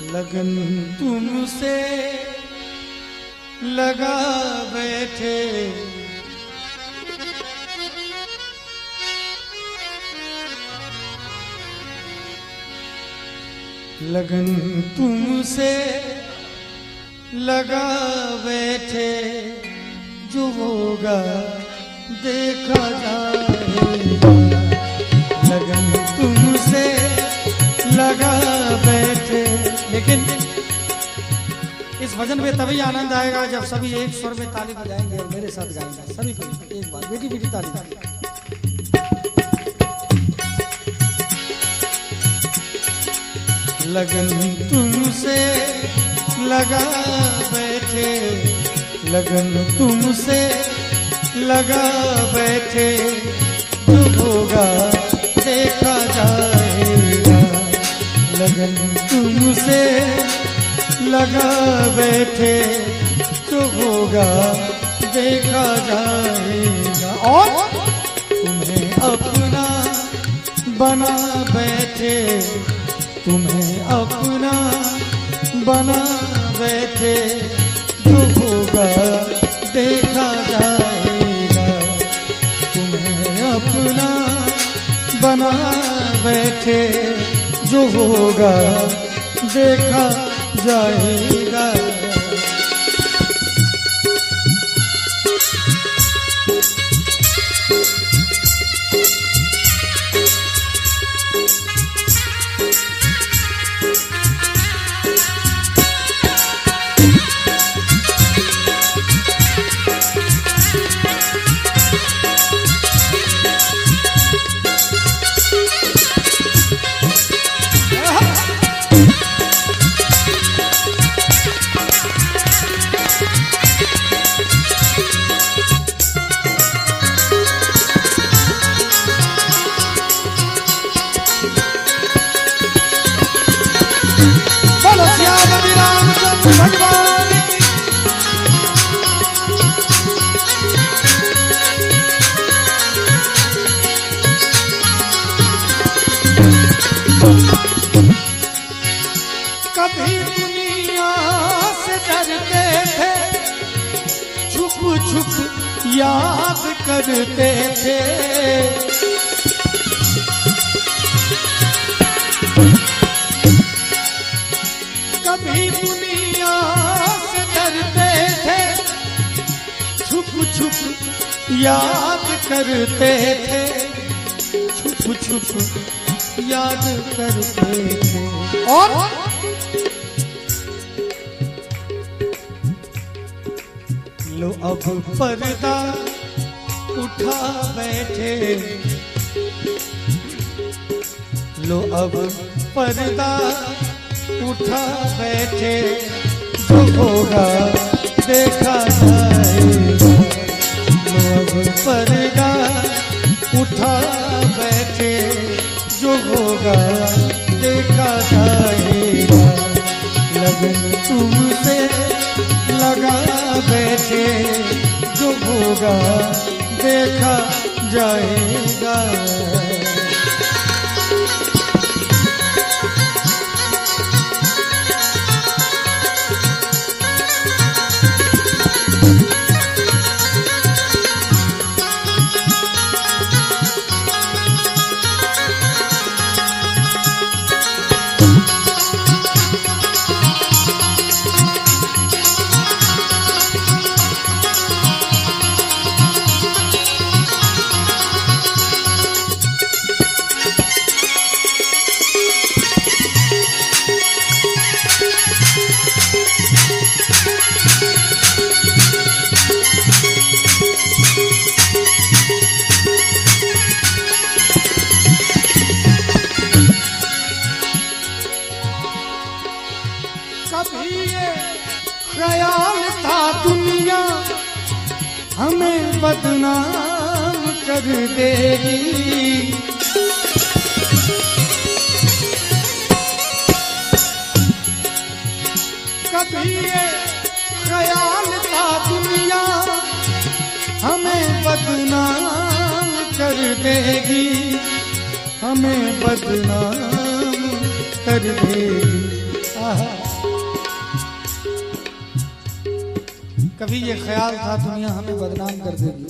लगन तुमसे लगा बैठे, लगन तुमसे लगा बैठे, जो होगा देखा जाएगा। लगन तुमसे लगा बैठे। लेकिन इस भजन में तभी आनंद आएगा जब सभी एक स्वर में ताली बजाएंगे और मेरे साथ गाएंगे। सभी को एक बार बेटी बेटी ताली। लगन तुमसे लगा बैठे, लगन तुमसे लगा बैठे, जो होगा देखा जाएगा। लगन तुमसे लगा बैठे, जो होगा देखा जाएगा। और तुम्हें अपना बना बैठे, तुम्हें अपना बना बैठे, जो होगा देखा जाएगा। तुम्हें अपना बना बैठे, जो होगा देखा जाएगा। कभी दुनिया से डरते थे, छुप छुप याद करते थे। कभी दुनिया से डरते थे, छुप छुप याद करते थे, छुप छुप याद करते थे। और लो अब पर्दा उठा बैठे, लो अब पर्दा उठा बैठे, जो होगा देखा जाएगा। लो अब पर्दा उठा बैठे, जो होगा देखा जाएगा। लगन तुमसे लगा बैठे, जो होगा देखा जाएगा। कभी ये ख्याल था दुनिया हमें बदनाम कर देगी। कभी ये ख्याल था दुनिया हमें बदनाम कर देगी, हमें बदनाम कर देगी। कभी ये ख्याल था दुनिया हमें बदनाम कर देगी।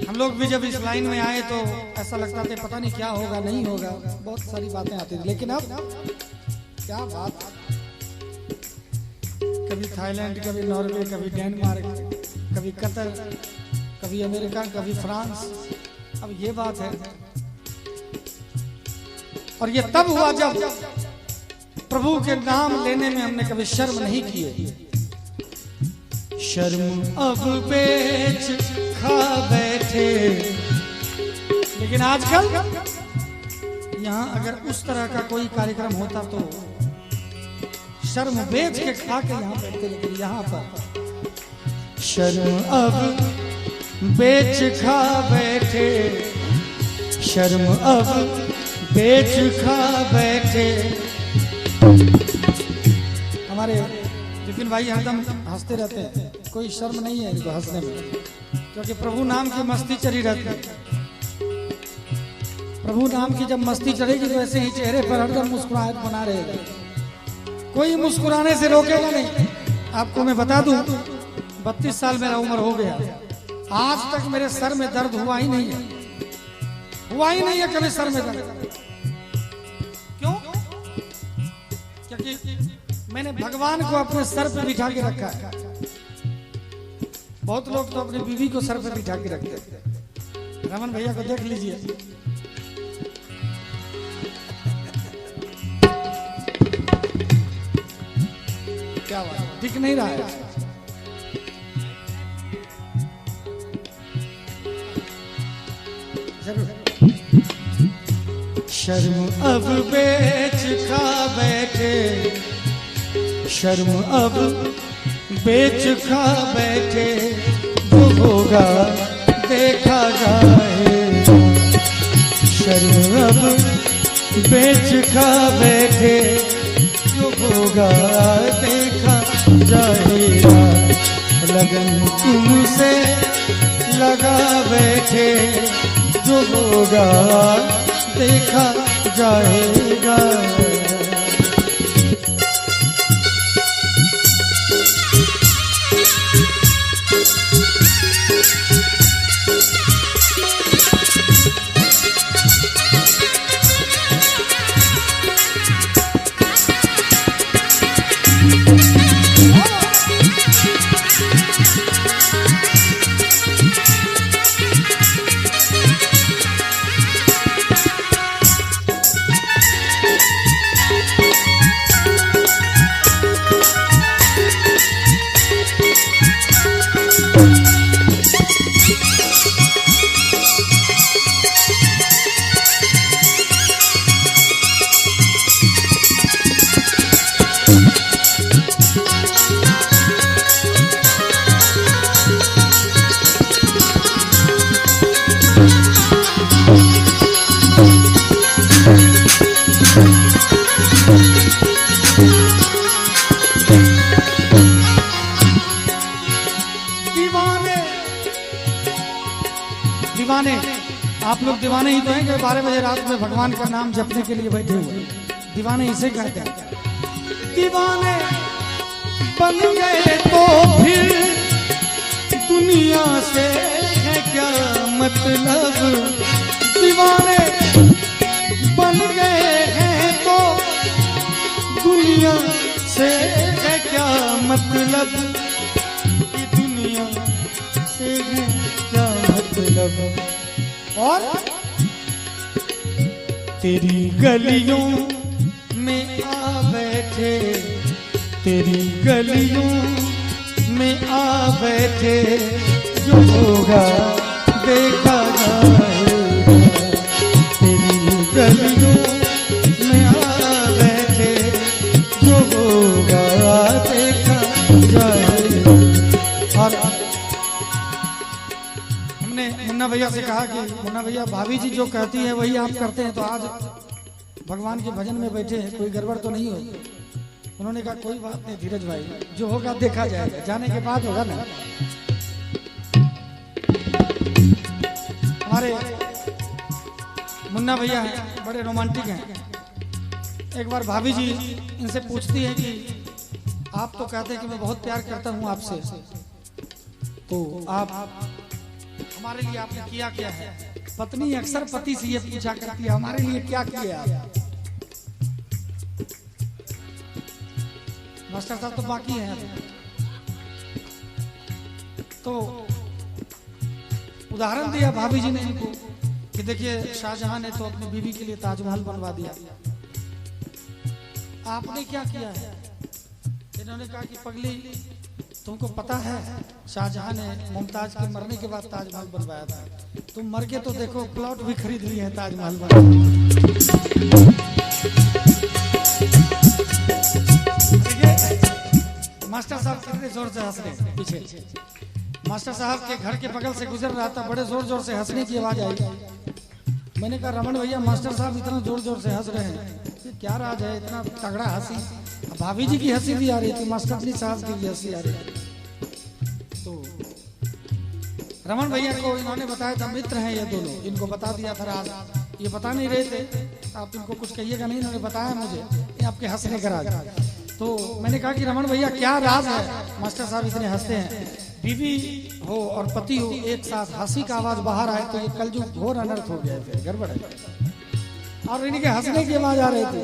हम लोग भी जब इस लाइन में आए तो ऐसा लगता था पता नहीं क्या होगा नहीं होगा, बहुत सारी बातें आती थी। लेकिन अब क्या बात, कभी थाईलैंड, कभी नॉर्वे, कभी डेनमार्क, कभी कतर, कभी अमेरिका, कभी फ्रांस। अब ये बात है, और ये तब हुआ जब प्रभु के नाम लेने में हमने कभी शर्म नहीं किए। शर्म अब बेच खा बैठे। लेकिन आजकल यहाँ अगर उस तरह का कोई कार्यक्रम होता तो शर्म बेच के खा के यहाँ बैठते, लेकिन यहाँ पर शर्म अब बेच खा बैठे, शर्म अब बेच खा बैठे। हमारे विपिन भाई हरदम हंसते रहते हैं, कोई शर्म नहीं है इनको हंसने में, क्योंकि प्रभु नाम की मस्ती चढ़ी रहती है। प्रभु नाम की जब मस्ती चढ़ेगी तो ऐसे ही चेहरे पर हरदम मुस्कुराहट बना रहेगा, कोई मुस्कुराने से रोकेगा नहीं। आपको मैं बता दूं, 32 साल मेरा उम्र हो गया, आज तक मेरे सर में दर्द हुआ ही नहीं है, हुआ ही नहीं है कभी सर में दर्द। क्यों? क्योंकि मैंने भगवान को अपने सर पे बिठा के रखा है। बहुत लोग तो अपनी बीवी को सर पे बिठा के रखते हैं। रमन भैया को देख लीजिए, क्या बात, दिख नहीं रहा है। शर्म अब बेच खा बैठे, शर्म अब बेच खा बैठे, जो होगा देखा जाएगा। शर्म अब बेच खा बैठे, जो होगा देखा जाएगा। लगन तुमसे लगा बैठे, जो होगा देखा जाएगा। दीवाने, आप लोग दीवाने ही तो हैं कि 12 बजे रात में भगवान का नाम जपने के लिए बैठे हुए। दीवाने इसे कहते हैं। दीवाने बन गए तो फिर दुनिया से है क्या मतलब। दीवाने बन गए हैं तो दुनिया से है क्या मतलब, कि दुनिया से है क्या मतलब। और तेरी गलियों में आ बैठे, तेरी गलियों में आ बैठे, जो होगा देखा जाएगा। तेरी गलियों में आ बैठे, जो होगा देखा जाएगा। और हमने मुन्ना भैया से कहा कि मुन्ना भैया भाभी जी जो कहती है वही आप करते हैं, तो आज भगवान के भजन में बैठे हैं, कोई गड़बड़ तो नहीं होगी। उन्होंने कहा कोई बात नहीं धीरज भाई, जो होगा देखा जाएगा, जाने के बाद होगा ना। हमारे मुन्ना भैया हैं, बड़े रोमांटिक हैं। एक बार भाभी जी इनसे पूछती है कि आप तो कहते हैं कि मैं बहुत प्यार करता हूं आपसे, तो आप हमारे लिए आपने किया क्या है? पत्नी अक्सर पति से ये पूछा करती है, हमारे लिए क्या किया आप? मास्टर साहब तो बाकी हैं। तो उदाहरण दिया भाभी जी ने इनको कि देखिए शाहजहां ने तो अपनी बीवी के लिए ताजमहल बनवा दिया, आपने क्या किया है? इन्होंने कहा कि पगली तुमको पता है शाहजहां ने मुमताज के मरने के बाद ताजमहल बनवाया था, तुम मर के तो देखो प्लॉट भी खरीद लिए हैं ताजमहल बनवाने। मास्टर साहब कितने जोर से हंस रहे हैं पीछे। मास्टर साहब के घर के बगल से गुजर रहा था, बड़े जोर जोर से हंसने की आवाज आई। मैंने कहा रमन भैया मास्टर साहब इतना जोर जोर से हंस रहे हैं, ये क्या राज है इतना तगड़ा हंसी? भाभी जी की हंसी भी आ रही थी, मास्टर जी साहब की भी हंसी आ रही थी। तो रमन भैया को इन्होंने बताया था मित्र हैं ये दोनों, इनको बता दिया था राज, ये बता नहीं रहे थे। आप इनको कुछ कहिएगा नहीं, इन्होंने बताया मुझे ये आपके हंसने का राज। तो मैंने कहा कि रमन भैया क्या राज है मास्टर साहब इतने हंसते हैं? बीवी हो और पति हो एक साथ हंसी का आवाज बाहर आए तो ये कल जो घोर अनर्थ हो गया, फिर गड़बड़ है। और इनके हंसने की आवाज आ रही थी,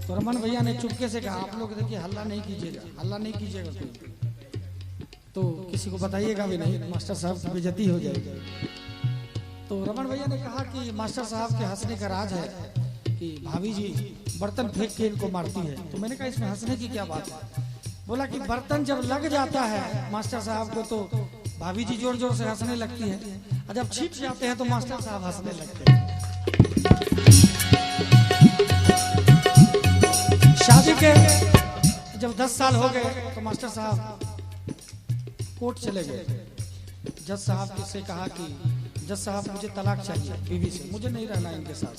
तो रमन भैया ने चुपके से कहा आप लोग देखिए हल्ला नहीं कीजिएगा, हल्ला नहीं कीजिएगा कोई, तो किसी को बताइएगा भी नहीं, मास्टर साहब की बेइज्जती हो जाएगी। तो रमन भैया ने कहा कि मास्टर साहब के हंसने का राज है कि भाभी जी बर्तन फेंक के इनको मारती है। तो मैंने कहा इसमें हंसने की क्या बात है? बोला कि बर्तन जब लग जाता है मास्टर साहब को तो भाभी जी जोर जोर से हंसने लगती है, और जब छिप जाते हैं तो मास्टर साहब हंसने लगते हैं। शादी के जब 10 साल हो गए तो मास्टर साहब कोर्ट चले गए। जज साहब से कहा कि जज साहब मुझे तलाक चाहिए बीवी से, मुझे नहीं रहना इनके साथ।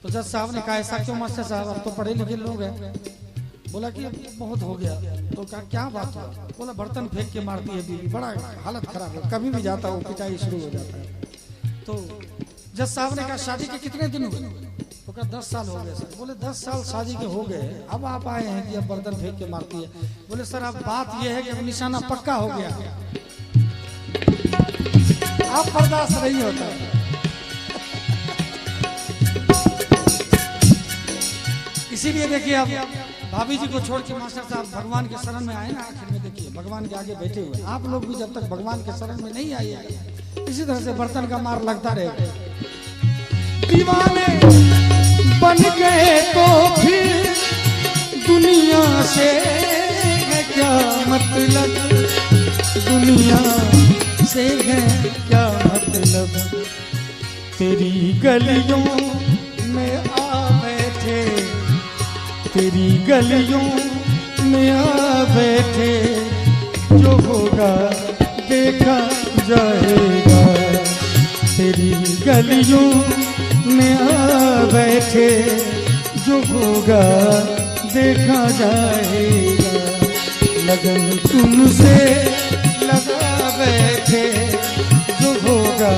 तो जज साहब ने कहा ऐसा क्यों मास्टर साहब, अब तो पढ़े लिखे लोग हैं। बोला कि अब बहुत हो गया। तो कहा क्या बात हुआ? बोला बर्तन फेंक के मारती है बीवी, बड़ा हालत खराब है, कभी भी जाता हो पिटाई शुरू हो जाता है। तो जज साहब ने कहा शादी के कितने दिन हुए? तो कहा 10 साल हो गए सर। बोले 10 साल शादी के हो गए, अब आप आए हैं कि अब बर्तन फेंक के मारती है? बोले सर अब बात यह है कि अब निशाना पक्का हो गया, अब बर्दाश्त नहीं होता है। इसीलिए देखिए अब भाभी जी को छोड़ के मास्टर साहब भगवान के शरण में आए ना, आखिर में देखिए भगवान के आगे बैठे हुए। आप लोग भी जब तक भगवान के शरण में नहीं आए इसी तरह से बर्तन का मार लगता रहेगा। दीवाने बन गए तो फिर दुनिया से है क्या मतलब, दुनिया से है क्या मतलब। तेरी गलियों में आ बैठे, तेरी गलियों में आ बैठे, जो होगा देखा जाएगा। तेरी गलियों में आ बैठे, जो होगा देखा जाएगा। लगन तुमसे लगा बैठे, जो होगा